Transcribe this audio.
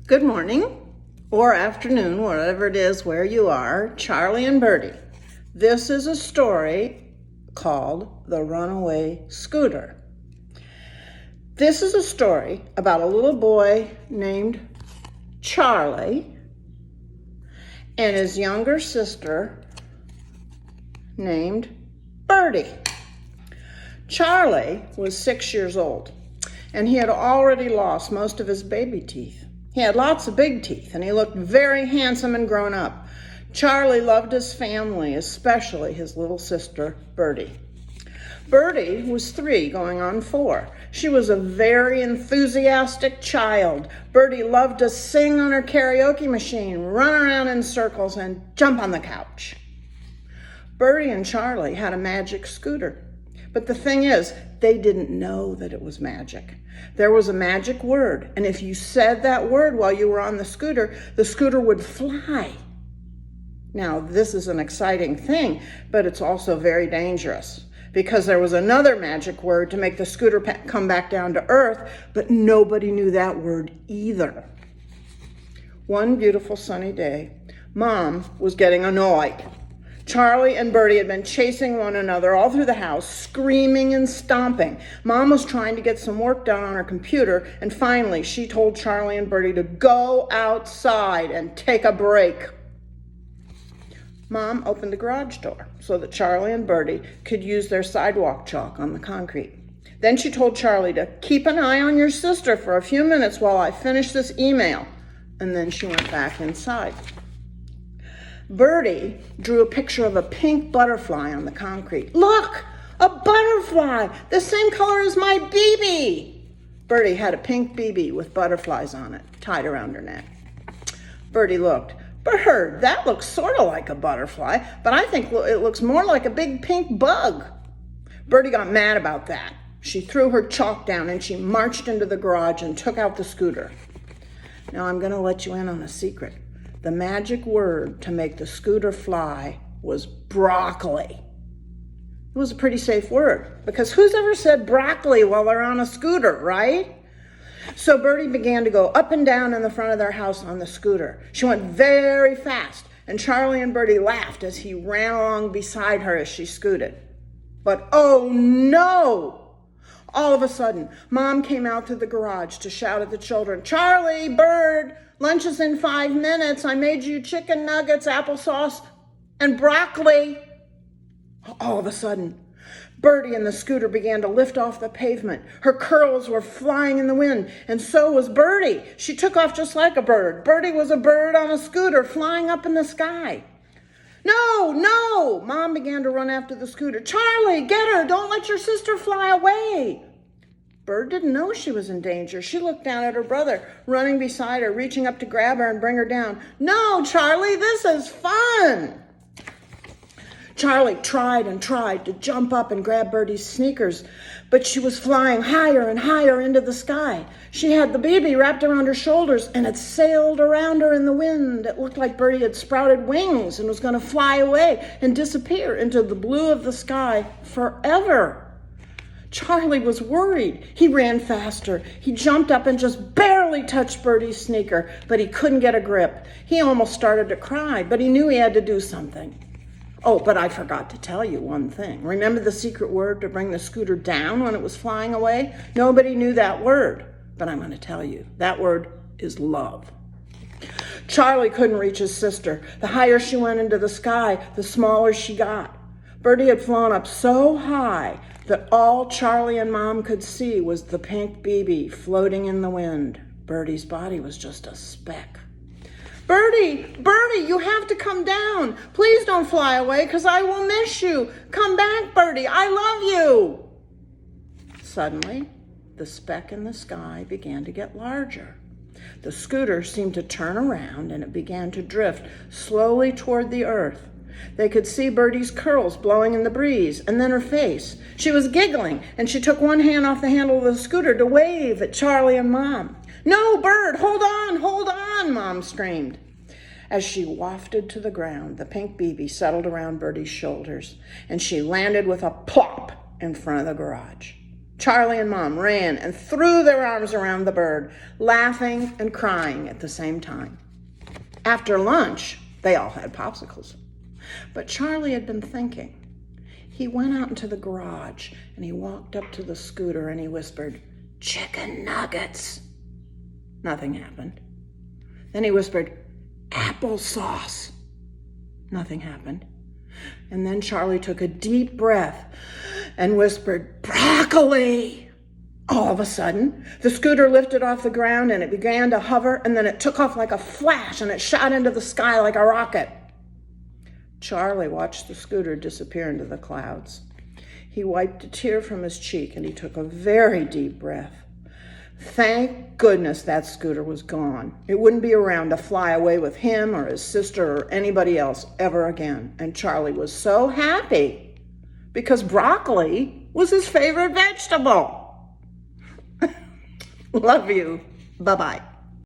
Good morning or afternoon, whatever it is where you are, Charlie and Bertie. This is a story called The Runaway Scooter. This is a story about a little boy named Charlie and his younger sister named Bertie. Charlie was 6 years old, and he had already lost most of his baby teeth. He had lots of big teeth, and he looked very handsome and grown up. Charlie loved his family, especially his little sister, Bertie. Bertie was 3, going on 4. She was a very enthusiastic child. Bertie loved to sing on her karaoke machine, run around in circles, and jump on the couch. Bertie and Charlie had a magic scooter. But the thing is, they didn't know that it was magic. There was a magic word, and if you said that word while you were on the scooter would fly. Now, this is an exciting thing, but it's also very dangerous, because there was another magic word to make the scooter come back down to earth, but nobody knew that word either. One beautiful sunny day, Mom was getting annoyed. Charlie and Bertie had been chasing one another all through the house, screaming and stomping. Mom was trying to get some work done on her computer, and finally she told Charlie and Bertie to go outside and take a break. Mom opened the garage door so that Charlie and Bertie could use their sidewalk chalk on the concrete. Then she told Charlie to keep an eye on your sister for a few minutes while I finish this email, and then she went back inside. Bertie drew a picture of a pink butterfly on the concrete. Look, a butterfly, the same color as my BB. Bertie had a pink BB with butterflies on it, tied around her neck. Bertie looked. Bird, that looks sort of like a butterfly, but I think it looks more like a big pink bug. Bertie got mad about that. She threw her chalk down and she marched into the garage and took out the scooter. Now I'm going to let you in on a secret. The magic word to make the scooter fly was broccoli. It was a pretty safe word, because who's ever said broccoli while they're on a scooter, right? So Bertie began to go up and down in the front of their house on the scooter. She went very fast, and Charlie and Bertie laughed as he ran along beside her as she scooted. But oh no! All of a sudden, Mom came out to the garage to shout at the children, Charlie, Bird, lunch is in 5 minutes. I made you chicken nuggets, applesauce, and broccoli. All of a sudden, Bertie and the scooter began to lift off the pavement. Her curls were flying in the wind, and so was Bertie. She took off just like a bird. Bertie was a bird on a scooter flying up in the sky. No! Mom began to run after the scooter. Charlie, get her! Don't let your sister fly away! Bird didn't know she was in danger. She looked down at her brother, running beside her, reaching up to grab her and bring her down. No, Charlie, this is fun! Charlie tried and tried to jump up and grab Bertie's sneakers, but she was flying higher and higher into the sky. She had the baby wrapped around her shoulders, and it sailed around her in the wind. It looked like Bertie had sprouted wings and was going to fly away and disappear into the blue of the sky forever. Charlie was worried. He ran faster. He jumped up and just barely touched Bertie's sneaker, but he couldn't get a grip. He almost started to cry, but he knew he had to do something. Oh, but I forgot to tell you one thing. Remember the secret word to bring the scooter down when it was flying away? Nobody knew that word, but I'm going to tell you. That word is love. Charlie couldn't reach his sister. The higher she went into the sky, the smaller she got. Bertie had flown up so high that all Charlie and Mom could see was the pink BB floating in the wind. Bertie's body was just a speck. Bertie, you have to come down. Please don't fly away, because I will miss you. Come back, Bertie. I love you. Suddenly, the speck in the sky began to get larger. The scooter seemed to turn around, and it began to drift slowly toward the earth. They could see Bertie's curls blowing in the breeze, and then her face. She was giggling, and she took one hand off the handle of the scooter to wave at Charlie and Mom. No, Bird, hold on, Mom screamed. As she wafted to the ground, the pink BB settled around Bertie's shoulders, and she landed with a plop in front of the garage. Charlie and Mom ran and threw their arms around the bird, laughing and crying at the same time. After lunch, they all had popsicles. But Charlie had been thinking. He went out into the garage and he walked up to the scooter and he whispered, "Chicken nuggets." Nothing happened. Then he whispered, "Applesauce." Nothing happened. And then Charlie took a deep breath and whispered, "Broccoli." All of a sudden, the scooter lifted off the ground and it began to hover, and then it took off like a flash and it shot into the sky like a rocket. Charlie watched the scooter disappear into the clouds. He wiped a tear from his cheek and he took a very deep breath. Thank goodness that scooter was gone. It wouldn't be around to fly away with him or his sister or anybody else ever again. And Charlie was so happy because broccoli was his favorite vegetable. Love you. Bye-bye.